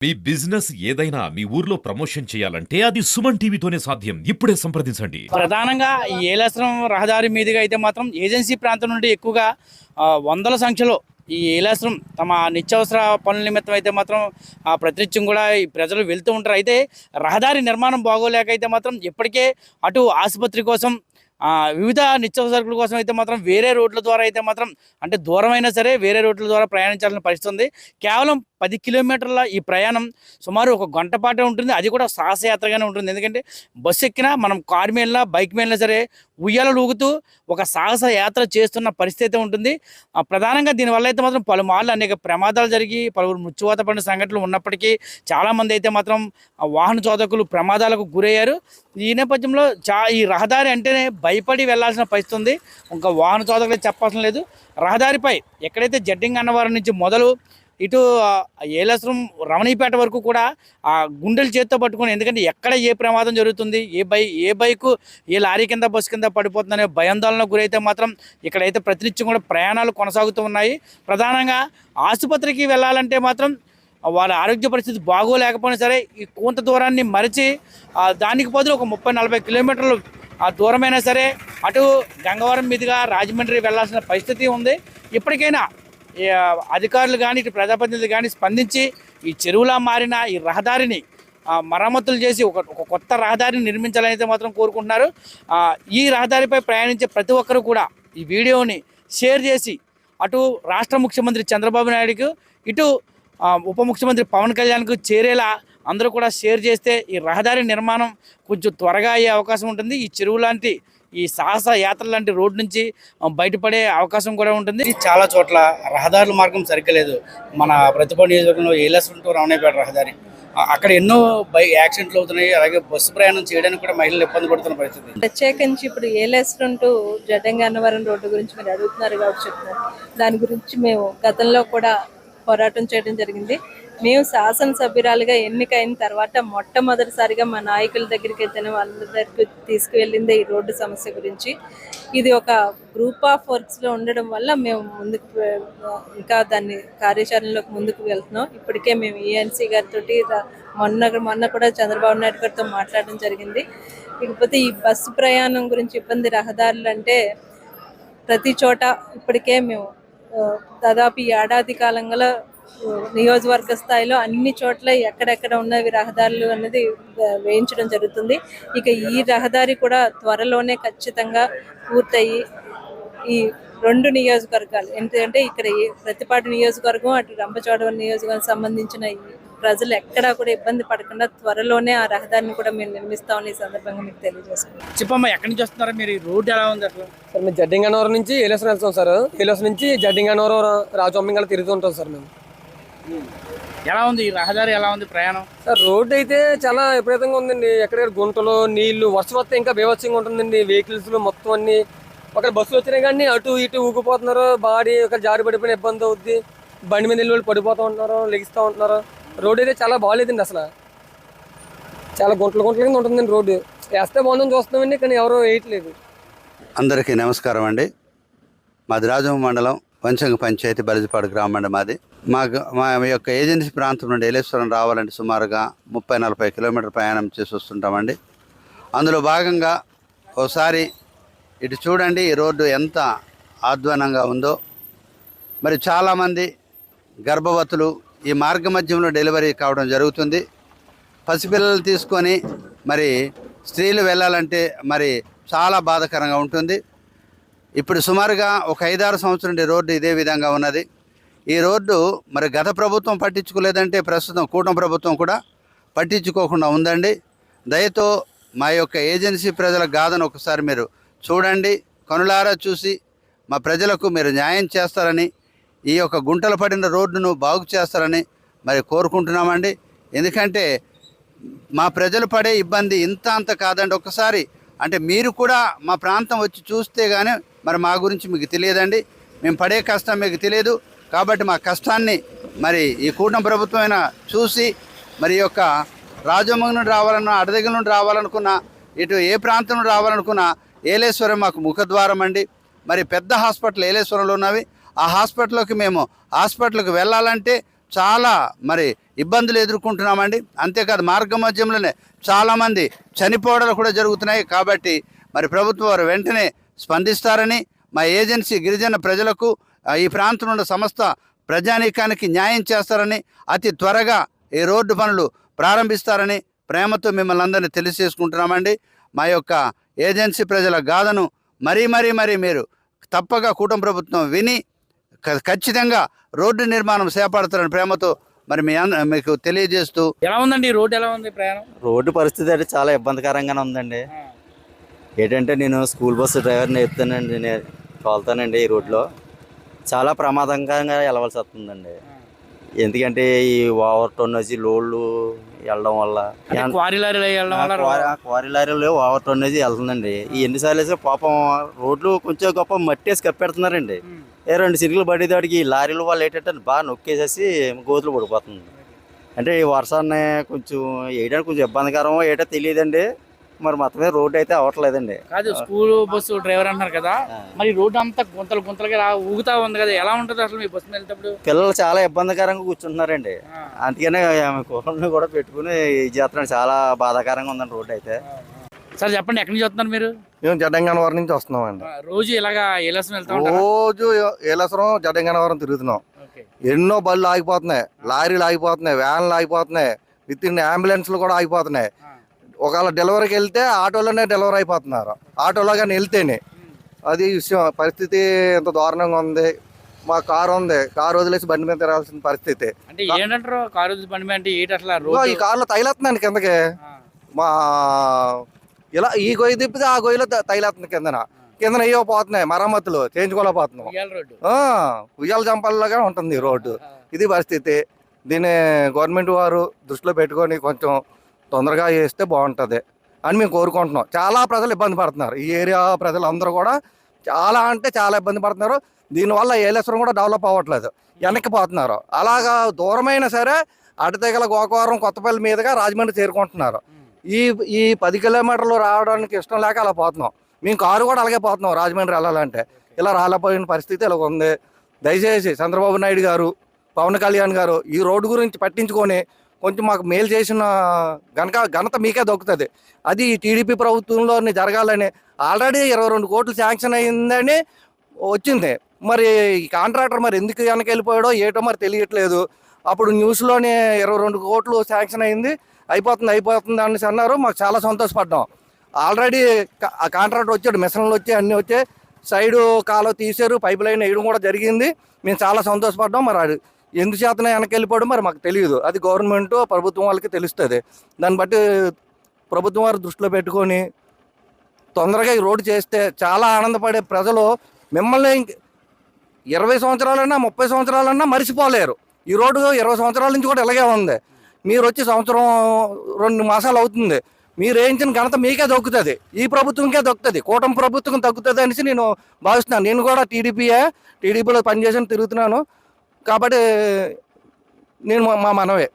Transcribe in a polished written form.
మీ business ఏదైనా మీ ఊర్లో promotion చేయాలంటే అది సుమన్ టీవీతోనే సాధ్యం. ఇప్పుడే సంప్రదించండి. ప్రధానంగా ఈ ఏలేశ్వరం రహదారి మీదుగా అయితే మాత్రం ఏజెన్సీ ప్రాంతం నుండి ఎక్కువగా వందల సంఖ్యలో ఈ ఏలేశ్వరం తమ నిత్యావసర పనుల నిమిత్తం అయితే మాత్రం ప్రతినిత్యం కూడా ఈ ప్రజలు వెళ్తూ ఉంటారు. అయితే రహదారి నిర్మాణం బాగోలేక అయితే మాత్రం ఇప్పటికే అటు ఆసుపత్రి కోసం వివిధ నిత్యావసర సరుకుల కోసం అయితే మాత్రం వేరే రోడ్ల ద్వారా అయితే మాత్రం అంటే దూరమైనా సరే వేరే రోడ్ల ద్వారా ప్రయాణించాల్సిన పరిస్థితి ఉంది. కేవలం 10 కిలోమీటర్ల ఈ ప్రయాణం సుమారు ఒక గంట పాటే ఉంటుంది. అది కూడా సాహసయాత్రగానే ఉంటుంది. ఎందుకంటే బస్సు ఎక్కినా మనం కారు మీద బైక్ మీద సరే ఉయ్యాలలు ఊగుతూ ఒక సాహస యాత్ర చేస్తున్న పరిస్థితి అయితే ఉంటుంది. ప్రధానంగా దీనివల్ల అయితే మాత్రం పలుమార్లు అనేక ప్రమాదాలు జరిగి పలువురు మృత్యువాత పడిన సంఘటనలు ఉన్నప్పటికీ చాలామంది అయితే మాత్రం వాహన చోదకులు ప్రమాదాలకు గురయ్యారు. ఈ నేపథ్యంలో ఈ రహదారి అంటేనే భయపడి వెళ్లాల్సిన పరిస్థితి ఉంది. ఇంకా వాహన చోదకులే చెప్పాల్సిన లేదు. రహదారిపై ఎక్కడైతే జడ్డింగ్ అన్నవారి నుంచి మొదలు ఇటు ఏలేశ్వరం రమణీపేట వరకు కూడా ఆ గుండెలు చేత్తో పట్టుకొని, ఎందుకంటే ఎక్కడ ఏ ప్రమాదం జరుగుతుంది, ఏ బైకు ఏ లారీ కింద బస్సు కింద పడిపోతుందనే భయాందోళనకు గురైతే మాత్రం ఇక్కడైతే ప్రతినిత్యం కూడా ప్రయాణాలు కొనసాగుతూ ఉన్నాయి. ప్రధానంగా ఆసుపత్రికి వెళ్ళాలంటే మాత్రం వాళ్ళ ఆరోగ్య పరిస్థితి బాగోలేకపోయినా సరే ఈ కొంత దూరాన్ని మరిచి దానికి బదులు ఒక 30-40 కిలోమీటర్లు దూరమైనా సరే అటు గంగవరం మీదుగా రాజమండ్రి వెళ్లాల్సిన పరిస్థితి ఉంది. ఇప్పటికైనా అధికారులు కానీ ఇటు ప్రజాప్రతినిధులు కానీ స్పందించి ఈ చెరువులా మారిన ఈ రహదారిని మరమ్మతులు చేసి ఒక కొత్త రహదారిని నిర్మించాలని అయితే మాత్రం కోరుకుంటున్నారు. ఈ రహదారిపై ప్రయాణించే ప్రతి ఒక్కరు కూడా ఈ వీడియోని షేర్ చేసి అటు రాష్ట్ర ముఖ్యమంత్రి చంద్రబాబు నాయుడుకు ఇటు ఉప ముఖ్యమంత్రి పవన్ కళ్యాణ్కు చేరేలా అందరూ కూడా షేర్ చేస్తే ఈ రహదారి నిర్మాణం కొంచెం త్వరగా అయ్యే అవకాశం ఉంటుంది. ఈ చెరువు లాంటి ఈ సాహస యాత్ర లాంటి రోడ్ నుంచి బయటపడే అవకాశం కూడా ఉంటుంది. చాలా చోట్ల రహదారుల మార్గం సరిగ్గా లేదు. మన ప్రతిపాడు నియోజకవర్గంలో ఏలేశ్వరం టు రమణీపేట రహదారి అక్కడ ఎన్నో యాక్సిడెంట్లు అవుతున్నాయి. అలాగే బస్సు ప్రయాణం చేయడానికి కూడా మహిళలు ఇబ్బంది పడుతున్న పరిస్థితి. ప్రత్యేకించి ఇప్పుడు ఏలేశ్వరం టు జడ్డంగి అన్నవరం రోడ్డు గురించి మీరు అడుగుతున్నారు కాబట్టి చెప్తున్నారు. దాని గురించి మేము గతంలో కూడా పోరాటం చేయడం జరిగింది. మేము శాసనసభ్యురాలుగా ఎన్నికైన తర్వాత మొట్టమొదటిసారిగా మా నాయకుల దగ్గరికి అయితేనే వాళ్ళ దగ్గరికి తీసుకువెళ్ళింది ఈ రోడ్డు సమస్య గురించి. ఇది ఒక గ్రూప్ ఆఫ్ వర్క్స్లో ఉండడం వల్ల మేము ముందుకు ఇంకా దాన్ని కార్యాచరణలోకి ముందుకు వెళ్తున్నాం. ఇప్పటికే మేము ఈఎన్సీ గారితో మొన్న కూడా చంద్రబాబు నాయుడు గారితో మాట్లాడడం జరిగింది. ఇకపోతే ఈ బస్సు ప్రయాణం గురించి ఇబ్బంది రహదారులు అంటే ప్రతి చోట ఇప్పటికే మేము దాదాపు ఈ ఏడాది కాలంగా నియోజకవర్గ స్థాయిలో అన్ని చోట్ల ఎక్కడెక్కడ ఉన్నవి రహదారులు అనేది వేయించడం జరుగుతుంది. ఇక ఈ రహదారి కూడా త్వరలోనే ఖచ్చితంగా పూర్తయి ఈ 2 నియోజకవర్గాలు ఎందుకంటే ఇక్కడ ప్రతిపాడు నియోజకవర్గం అటు రంపచోడవరం నియోజకవర్గం సంబంధించిన ప్రజలు ఎక్కడా కూడా ఇబ్బంది పడకుండా త్వరలోనే ఆ రహదారిని కూడా మేము నిర్మిస్తామని ఈ సందర్భంగా మీకు తెలియజేసుకుంటాం. చెప్పమ్మా, ఎక్కడి నుంచి వస్తున్నారా మీరు? ఈ రోడ్డు ఎలా ఉంది అసలు? సార్ మేము జడ్డింగ్ అన్నవరం నుంచి ఏలేశ్వరం వెళ్తాం సార్. ఏలేశ్వరం నుంచి జడ్డింగ్ అన్నవరం రాజొమ్మింగళ తిరుగుతూ ఉంటాం సార్ మేము. ఎలా ఉంది ఈ రహదారి? ఎలా ఉంది ప్రయాణం? సార్ రోడ్డు అయితే చాలా విపరీతంగా ఉందండి. ఎక్కడెక్కడ గుంటలు నీళ్లు వర్షం వస్తే ఇంకా బీభత్సంగా ఉంటుందండి. వెహికల్స్ మొత్తం అన్ని ఒక బస్సులు వచ్చినాయి కానీ అటు ఇటు ఊగిపోతున్నారు. బాడీ ఒక జారి పడిపోయిన ఇబ్బంది అవుద్ది. బండి మీద వెళ్ళి పడిపోతూ ఉంటున్నారు, లెగిస్తూ ఉంటున్నారు. రోడ్డు అయితే చాలా బాగాలేదండి. అసలు చాలా గుంటల కింద ఉంటుందండి. రోడ్డు వేస్తే బాగుందని చూస్తున్నామండి కానీ ఎవరో వేయట్లేదు. అందరికీ నమస్కారం అండి. మాది రాజం మండలం వంచంగ పంచాయతీ బలిజిపాడు గ్రామం అండి మాది. మా యొక్క ఏజెన్సీ ప్రాంతం నుండి ఏలేశ్వరం రావాలంటే సుమారుగా 30-40 కిలోమీటర్ ప్రయాణం చేసి వస్తుంటామండి. అందులో భాగంగా ఒకసారి ఇటు చూడండి, ఈ రోడ్డు ఎంత ఆధ్వానంగా ఉందో. మరి చాలామంది గర్భవతులు ఈ మార్గ మధ్యంలో డెలివరీ కావడం జరుగుతుంది. పసిపిల్లలు తీసుకొని మరి స్త్రీలు వెళ్ళాలంటే మరి చాలా బాధాకరంగా ఉంటుంది. ఇప్పుడు సుమారుగా ఒక 5-6 సంవత్సరం నుండి రోడ్డు ఇదే విధంగా ఉన్నది. ఈ రోడ్డు మరి గత ప్రభుత్వం పట్టించుకోలేదంటే ప్రస్తుతం కూటమి ప్రభుత్వం కూడా పట్టించుకోకుండా ఉందండి. దయతో మా యొక్క ఏజెన్సీ ప్రజల గాథను ఒకసారి మీరు చూడండి, కనులారా చూసి మా ప్రజలకు మీరు న్యాయం చేస్తారని, ఈ యొక్క గుంటలు పడిన రోడ్డును బాగు చేస్తారని మరి కోరుకుంటున్నామండి. ఎందుకంటే మా ప్రజలు పడే ఇబ్బంది ఇంత అంత కాదండి. ఒకసారి అంటే మీరు కూడా మా ప్రాంతం వచ్చి చూస్తే కానీ మరి మా గురించి మీకు తెలియదండి. మేము పడే కష్టం మీకు తెలియదు. కాబట్టి మా కష్టాన్ని మరి ఈ కూటమి ప్రభుత్వమైనా చూసి మరి యొక్క రాజమండ్రి నుండి రావాలన్నా, అడదగిరి నుండి రావాలనుకున్నా, ఇటు ఏ ప్రాంతం నుండి రావాలనుకున్నా ఏలేశ్వరం మాకు ముఖద్వారం అండి. మరి పెద్ద హాస్పిటల్ ఏలేశ్వరంలో ఉన్నవి. ఆ హాస్పిటల్కి వెళ్ళాలంటే చాలా మరి ఇబ్బందులు ఎదుర్కొంటున్నామండి. అంతేకాదు మార్గ మధ్యంలోనే చాలామంది చనిపోవడాలు కూడా జరుగుతున్నాయి. కాబట్టి మరి ప్రభుత్వం వారు వెంటనే స్పందిస్తారని, మా ఏజెన్సీ గిరిజన ప్రజలకు ఈ ప్రాంతంలో ఉన్న సమస్త ప్రజానీకానికి న్యాయం చేస్తారని, అతి త్వరగా ఈ రోడ్డు పనులు ప్రారంభిస్తారని ప్రేమతో మిమ్మల్ని అందరినీ తెలియజేసుకుంటున్నామండి. మా యొక్క ఏజెన్సీ ప్రజల గాథను మరీ మీరు తప్పగా కూటమి ప్రభుత్వం విని ఖచ్చితంగా రోడ్డు నిర్మాణం చేపడతారని ప్రేమతో మరి మీకు తెలియజేస్తూ. ఎలా ఉందండి ఈ రోడ్డు, ఎలా ఉంది ప్రయాణం? రోడ్డు పరిస్థితి అంటే చాలా ఇబ్బందికరంగానే ఉందండి. ఏంటంటే నేను స్కూల్ బస్సు డ్రైవర్ని ఎత్తానండి, నేను తోలుతానండి. ఈ రోడ్లో చాలా ప్రమాదంగా వెళ్ళవలసి వస్తుందండి. ఎందుకంటే ఈ ఓవర్ టోనేజీ లోడ్లు వెళ్ళడం వల్ల, క్వారీ లారీలు ఓవర్ టోనేజీ వెళ్తుందండి. ఈ ఎన్నిసార్లు వేసే పాపం రోడ్లు కొంచెం గొప్ప మట్టి వేసి కప్పెడుతున్నారండి. 2 చిరుకులు పడేదాడికి ఈ లారీలు వాళ్ళు ఏంటంటే బాగా నొక్కేసేసి గోతులు పడిపోతుంది. అంటే ఈ వర్షాన్ని కొంచెం వేయడానికి కొంచెం ఇబ్బందికరం ఏటో తెలియదండి. మరి మొత్తమే రోడ్డు అయితే అవ్వట్లేదండి. కాదు, స్కూల్ బస్సు డ్రైవర్ అంటున్నారు కదా, మరి రోడ్డు అంతా గుంతలుగా ఊగుతా ఉంది కదా, ఎలా ఉంటుంది అసలు మీ బస్సు వెళ్తేప్పుడు? పిల్లలు చాలా ఇబ్బందికరంగా కూర్చుంటున్నారండి. అందుకనే కూరల్ని కూడా పెట్టుకుని చేస్తున్నాడు. చాలా బాధాకరంగా ఉందండి రోడ్డు అయితే. సార్ చెప్పండి, ఎక్కడి నుంచి వస్తున్నారు మీరు? మేము జడ్డంగనవరం నుంచి వస్తున్నాం అండి. రోజు ఇలాగా ఏలేశ్వరం వెళ్తా ఉంటారా? రోజు ఏలేశ్వరం జడ్డంగనవరం తిరుగుతున్నాం. ఎన్నో బళ్ళు ఆగిపోతున్నాయి, లారీలు ఆగిపోతున్నాయి, వ్యాన్లు ఆగిపోతున్నాయి, విత్ ఇన్ అంబులెన్స్లు కూడా ఆగిపోతున్నాయి. ఒకవేళ డెలివరీకి వెళ్తే ఆటోలోనే డెలివరీ అయిపోతున్నారు, ఆటోలో కానీ వెళ్తేనే. అది విషయం. పరిస్థితి ఎంత దారుణంగా ఉంది. మా కారు ఉంది, కారు వదిలేసి బండి మీద తిరగాల్సిన పరిస్థితి. అంటే ఏంటంటారు కారు వదిలేసి బండి మీద అంటే ఏంటి అసలు? ఈ కారులో తైలేస్తున్నాను కిందకి. మా ఇలా ఈ గొయ్యి తిప్పితే ఆ గొయ్యిలో తైలేస్తుంది కిందన అయ్యో పోతున్నాయి, మరమ్మతులు చేయించుకోలేకపోతున్నాం. ఉయ్యాల చంపాలలాగా ఉంటుంది ఈ రోడ్డు. ఇది పరిస్థితి. దీన్ని గవర్నమెంట్ వారు దృష్టిలో పెట్టుకొని కొంచెం తొందరగా చేస్తే బాగుంటుంది అని మేము కోరుకుంటున్నాం. చాలా ప్రజలు ఇబ్బంది పడుతున్నారు. ఈ ఏరియా ప్రజలు అందరూ కూడా చాలా అంటే చాలా ఇబ్బంది పడుతున్నారు. దీనివల్ల ఏలేశ్వరం కూడా డెవలప్ అవ్వట్లేదు, వెనక్కి పోతున్నారు. అలాగా దూరమైనా సరే అడతెగల గోకవరం కొత్తపల్లి మీదుగా రాజమండ్రి చేరుకుంటున్నారు. ఈ 10 కిలోమీటర్లు రావడానికి ఇష్టం లేక అలా పోతున్నాం. మేము కారు కూడా అలాగే పోతున్నాం రాజమండ్రి వెళ్ళాలంటే. ఇలా రాలేపోయిన పరిస్థితి ఇలా ఉంది. దయచేసి చంద్రబాబు నాయుడు గారు, పవన్ కళ్యాణ్ గారు ఈ రోడ్డు గురించి పట్టించుకొని కొంచెం మాకు మేలు చేసిన ఘనత మీకే దొక్కుతుంది. అది టీడీపీ ప్రభుత్వంలో జరగాలని ఆల్రెడీ 22 కోట్లు శాంక్షన్ అయిందని వచ్చింది. మరి ఈ కాంట్రాక్టర్ మరి ఎందుకు వెనక్కి వెళ్ళిపోయాడో ఏటో మరి తెలియట్లేదు. అప్పుడు న్యూస్లోనే 22 కోట్లు శాంక్షన్ అయింది, అయిపోతుంది అనేసి అన్నారు. మాకు చాలా సంతోషపడ్డాం. ఆల్రెడీ ఆ కాంట్రాక్టర్ వచ్చాడు, మిషన్లు వచ్చాయి, అన్నీ వచ్చాయి, సైడు కాలువ తీశారు, పైప్ లైన్ వేయడం కూడా జరిగింది. మేము చాలా సంతోషపడ్డాం. మరి ఎందుచేతనే వెనక్కి వెళ్ళిపోవడం మరి మాకు తెలియదు. అది గవర్నమెంట్ ప్రభుత్వం వాళ్ళకి తెలుస్తుంది. దాన్ని బట్టి ప్రభుత్వం వారు దృష్టిలో పెట్టుకొని తొందరగా ఈ రోడ్డు చేస్తే చాలా ఆనందపడే ప్రజలు మిమ్మల్ని 20 సంవత్సరాలన్నా 30 సంవత్సరాలన్నా మర్చిపోలేరు. ఈ రోడ్డు 20 సంవత్సరాల నుంచి కూడా ఇలాగే ఉంది. మీరు వచ్చి సంవత్సరం 2 మాసాలు అవుతుంది. మీరు వేయించిన ఘనత మీకే దొక్కుతుంది, ఈ ప్రభుత్వంకే దొక్కుతుంది, కూటమి ప్రభుత్వం దొక్కుతుంది అనేసి నేను భావిస్తున్నాను. నేను కూడా టీడీపీలో పనిచేసి తిరుగుతున్నాను. కాబట్టి నేను మా మనవే